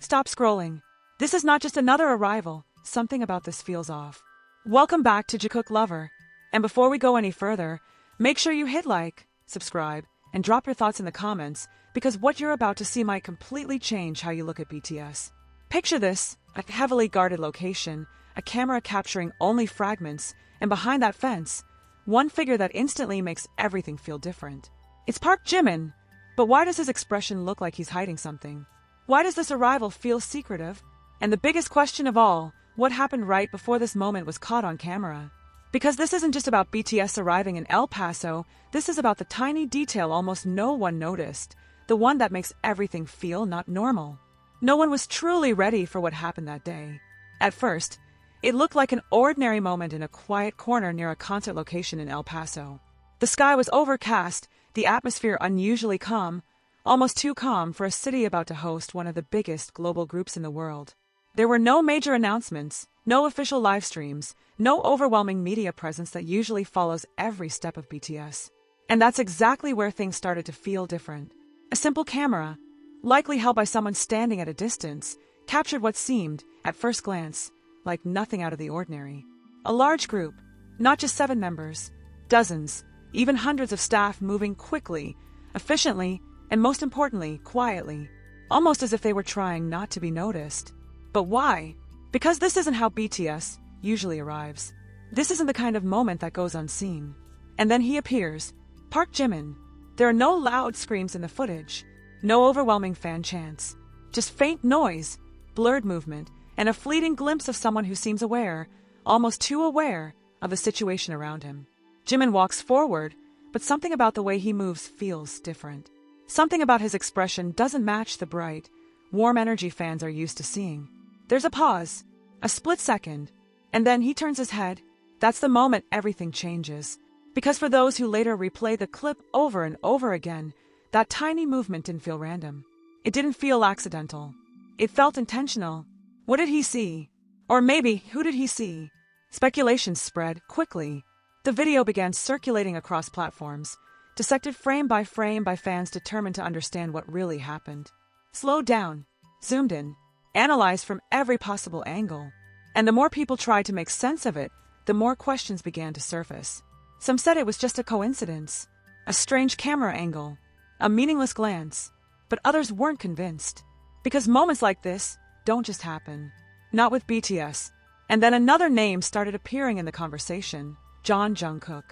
Stop scrolling. This is not just another arrival. Something about this feels off. Welcome back to Jikook Lover. And before we go any further, make sure you hit like, subscribe, and drop your thoughts in the comments because what you're about to see might completely change how you look at BTS. Picture this, a heavily guarded location, a camera capturing only fragments, and behind that fence, one figure that instantly makes everything feel different. It's Park Jimin, but why does his expression look like he's hiding something? Why does this arrival feel secretive? And the biggest question of all, what happened right before this moment was caught on camera? Because this isn't just about BTS arriving in El Paso, this is about the tiny detail almost no one noticed, the one that makes everything feel not normal. No one was truly ready for what happened that day. At first, it looked like an ordinary moment in a quiet corner near a concert location in El Paso. The sky was overcast, the atmosphere unusually calm, almost too calm for a city about to host one of the biggest global groups in the world. There were no major announcements, no official live streams, no overwhelming media presence that usually follows every step of BTS. And that's exactly where things started to feel different. A simple camera, likely held by someone standing at a distance, captured what seemed, at first glance, like nothing out of the ordinary. A large group, not just 7 members, dozens, even hundreds of staff moving quickly, efficiently, and most importantly, quietly, almost as if they were trying not to be noticed. But why? Because this isn't how BTS usually arrives. This isn't the kind of moment that goes unseen. And then he appears, Park Jimin. There are no loud screams in the footage, no overwhelming fan chants, just faint noise, blurred movement, and a fleeting glimpse of someone who seems aware, almost too aware, of the situation around him. Jimin walks forward, but something about the way he moves feels different. Something about his expression doesn't match the bright, warm energy fans are used to seeing. There's a pause, a split second, and then he turns his head. That's the moment everything changes. Because for those who later replay the clip over and over again, that tiny movement didn't feel random. It didn't feel accidental. It felt intentional. What did he see? Or maybe, who did he see? Speculations spread quickly. The video began circulating across platforms, dissected frame by fans determined to understand what really happened. Slowed down, zoomed in, analyzed from every possible angle. And the more people tried to make sense of it, the more questions began to surface. Some said it was just a coincidence, a strange camera angle, a meaningless glance, but others weren't convinced. Because moments like this don't just happen. Not with BTS. And then another name started appearing in the conversation, Jungkook.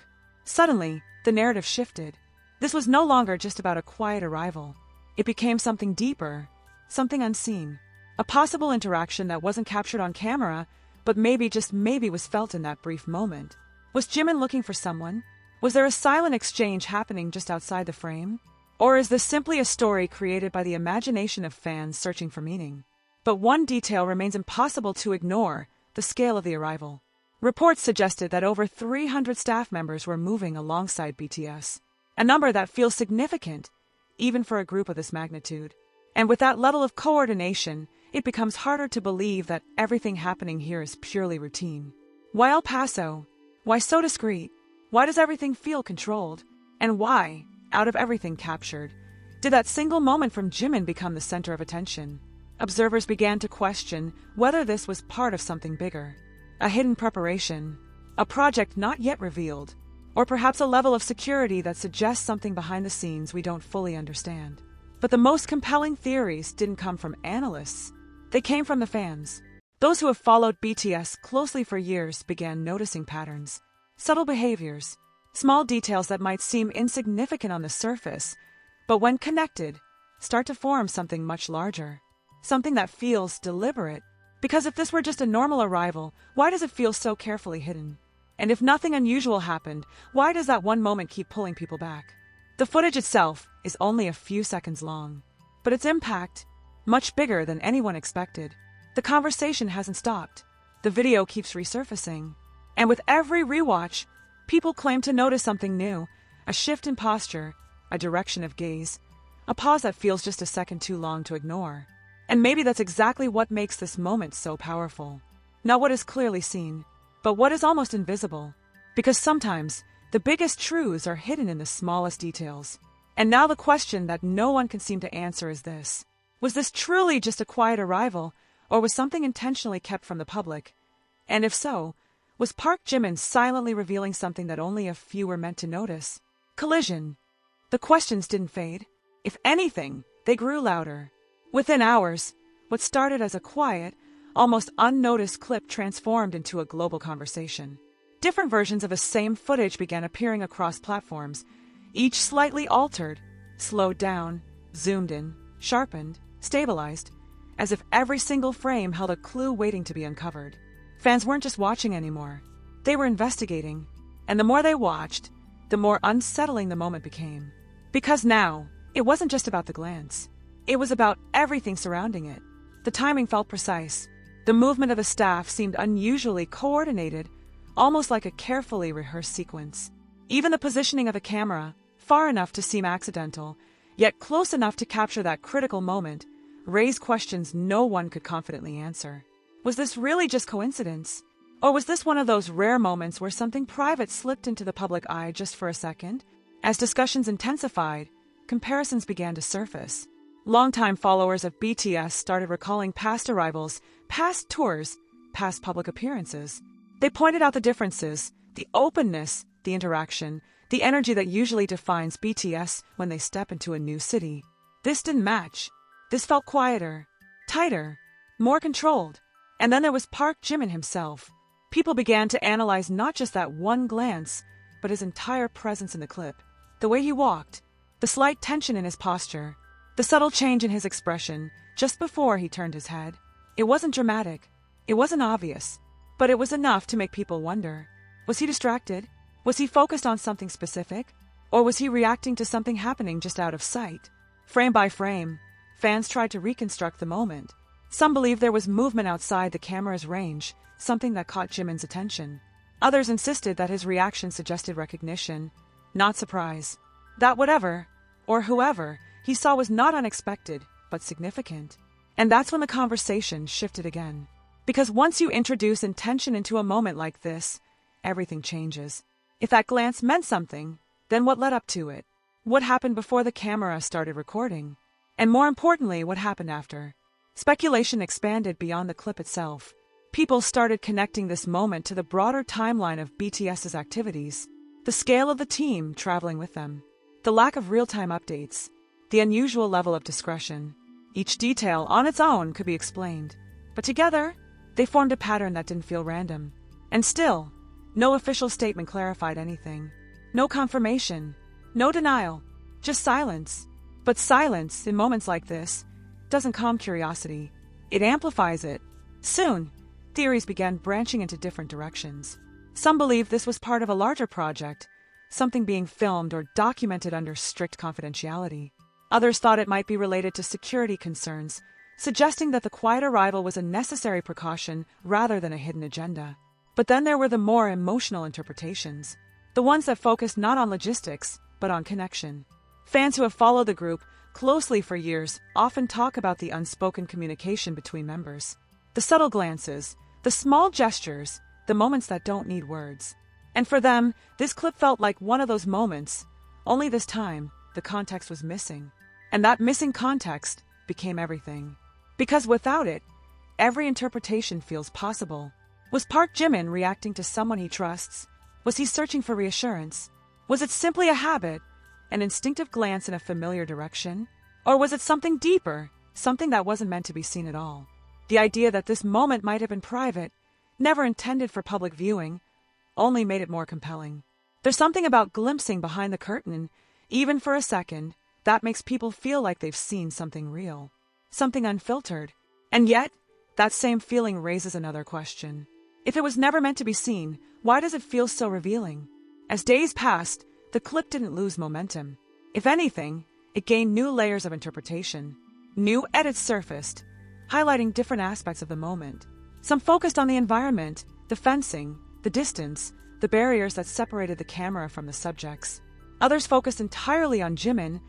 Suddenly, the narrative shifted. This was no longer just about a quiet arrival. It became something deeper, something unseen. A possible interaction that wasn't captured on camera, but maybe, just maybe, was felt in that brief moment. Was Jimin looking for someone? Was there a silent exchange happening just outside the frame? Or is this simply a story created by the imagination of fans searching for meaning? But one detail remains impossible to ignore: the scale of the arrival. Reports suggested that over 300 staff members were moving alongside BTS, a number that feels significant, even for a group of this magnitude. And with that level of coordination, it becomes harder to believe that everything happening here is purely routine. Why El Paso? Why so discreet? Why does everything feel controlled? And why, out of everything captured, did that single moment from Jimin become the center of attention? Observers began to question whether this was part of something bigger, a hidden preparation, a project not yet revealed, or perhaps a level of security that suggests something behind the scenes we don't fully understand. But the most compelling theories didn't come from analysts. They came from the fans. Those who have followed BTS closely for years began noticing patterns, subtle behaviors, small details that might seem insignificant on the surface, but when connected, start to form something much larger. Something that feels deliberate. Because if this were just a normal arrival, why does it feel so carefully hidden? And if nothing unusual happened, why does that one moment keep pulling people back? The footage itself is only a few seconds long, but its impact, much bigger than anyone expected. The conversation hasn't stopped. The video keeps resurfacing. And with every rewatch, people claim to notice something new, a shift in posture, a direction of gaze, a pause that feels just a second too long to ignore. And maybe that's exactly what makes this moment so powerful. Not what is clearly seen, but what is almost invisible. Because sometimes, the biggest truths are hidden in the smallest details. And now the question that no one can seem to answer is this: Was this truly just a quiet arrival, or was something intentionally kept from the public? And if so, was Park Jimin silently revealing something that only a few were meant to notice? Collision. The questions didn't fade. If anything, they grew louder. Within hours, what started as a quiet, almost unnoticed clip transformed into a global conversation. Different versions of the same footage began appearing across platforms, each slightly altered, slowed down, zoomed in, sharpened, stabilized, as if every single frame held a clue waiting to be uncovered. Fans weren't just watching anymore. They were investigating, and the more they watched, the more unsettling the moment became. Because now, it wasn't just about the glance. It was about everything surrounding it. The timing felt precise. The movement of the staff seemed unusually coordinated, almost like a carefully rehearsed sequence. Even the positioning of the camera, far enough to seem accidental, yet close enough to capture that critical moment, raised questions no one could confidently answer. Was this really just coincidence? Or was this one of those rare moments where something private slipped into the public eye just for a second? As discussions intensified, comparisons began to surface. Longtime followers of BTS started recalling past arrivals, past tours, past public appearances. They pointed out the differences, the openness, the interaction, the energy that usually defines BTS when they step into a new city. This didn't match. This felt quieter, tighter, more controlled. And then there was Park Jimin himself. People began to analyze not just that one glance, but his entire presence in the clip. The way he walked, the slight tension in his posture, the subtle change in his expression just before he turned his head. It wasn't dramatic. It wasn't obvious. But it was enough to make people wonder. Was he distracted? Was he focused on something specific? Or was he reacting to something happening just out of sight? Frame by frame, fans tried to reconstruct the moment. Some believed there was movement outside the camera's range, something that caught Jimin's attention. Others insisted that his reaction suggested recognition, not surprise. That whatever, or whoever, he saw was not unexpected, but significant. And that's when the conversation shifted again. Because once you introduce intention into a moment like this, everything changes. If that glance meant something, then what led up to it? What happened before the camera started recording? And more importantly, what happened after? Speculation expanded beyond the clip itself. People started connecting this moment to the broader timeline of BTS's activities, the scale of the team traveling with them, the lack of real-time updates, the unusual level of discretion. Each detail on its own could be explained, but together, they formed a pattern that didn't feel random. And still, no official statement clarified anything. No confirmation, no denial, just silence. But silence, in moments like this, doesn't calm curiosity. It amplifies it. Soon, theories began branching into different directions. Some believed this was part of a larger project, something being filmed or documented under strict confidentiality. Others thought it might be related to security concerns, suggesting that the quiet arrival was a necessary precaution rather than a hidden agenda. But then there were the more emotional interpretations, the ones that focused not on logistics, but on connection. Fans who have followed the group closely for years often talk about the unspoken communication between members. The subtle glances, the small gestures, the moments that don't need words. And for them, this clip felt like one of those moments, only this time, the context was missing. And that missing context became everything. Because without it, every interpretation feels possible. Was Park Jimin reacting to someone he trusts? Was he searching for reassurance? Was it simply a habit, an instinctive glance in a familiar direction? Or was it something deeper, something that wasn't meant to be seen at all? The idea that this moment might have been private, never intended for public viewing, only made it more compelling. There's something about glimpsing behind the curtain, even for a second, that makes people feel like they've seen something real, something unfiltered. And yet, that same feeling raises another question. If it was never meant to be seen, why does it feel so revealing? As days passed, the clip didn't lose momentum. If anything, it gained new layers of interpretation. New edits surfaced, highlighting different aspects of the moment. Some focused on the environment, the fencing, the distance, the barriers that separated the camera from the subjects. Others focused entirely on Jimin,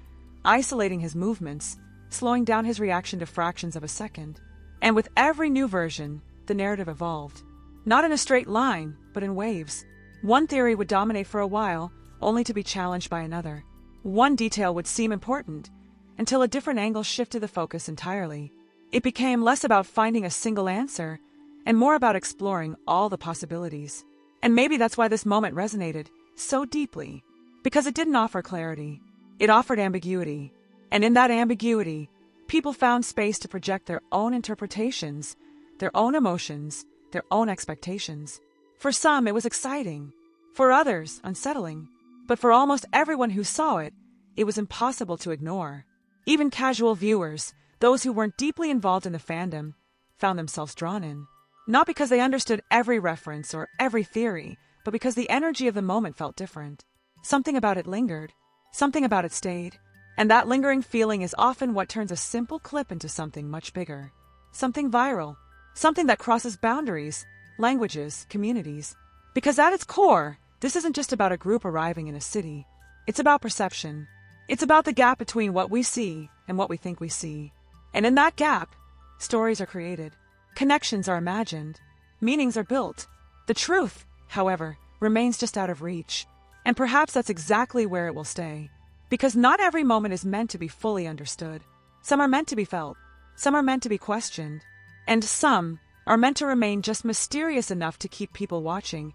isolating his movements, slowing down his reaction to fractions of a second. And with every new version, the narrative evolved. Not in a straight line, but in waves. One theory would dominate for a while, only to be challenged by another. One detail would seem important, until a different angle shifted the focus entirely. It became less about finding a single answer and more about exploring all the possibilities. And maybe that's why this moment resonated so deeply, because it didn't offer clarity. It offered ambiguity. And in that ambiguity, people found space to project their own interpretations, their own emotions, their own expectations. For some, it was exciting. For others, unsettling. But for almost everyone who saw it, it was impossible to ignore. Even casual viewers, those who weren't deeply involved in the fandom, found themselves drawn in. Not because they understood every reference or every theory, but because the energy of the moment felt different. Something about it lingered. Something about it stayed. And that lingering feeling is often what turns a simple clip into something much bigger. Something viral. Something that crosses boundaries, languages, communities. Because at its core, this isn't just about a group arriving in a city. It's about perception. It's about the gap between what we see and what we think we see. And in that gap, stories are created. Connections are imagined. Meanings are built. The truth, however, remains just out of reach. And perhaps that's exactly where it will stay. Because not every moment is meant to be fully understood. Some are meant to be felt. Some are meant to be questioned. And some are meant to remain just mysterious enough to keep people watching,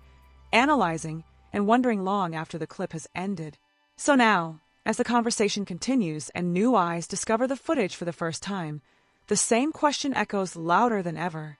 analyzing, and wondering long after the clip has ended. So now, as the conversation continues and new eyes discover the footage for the first time, the same question echoes louder than ever.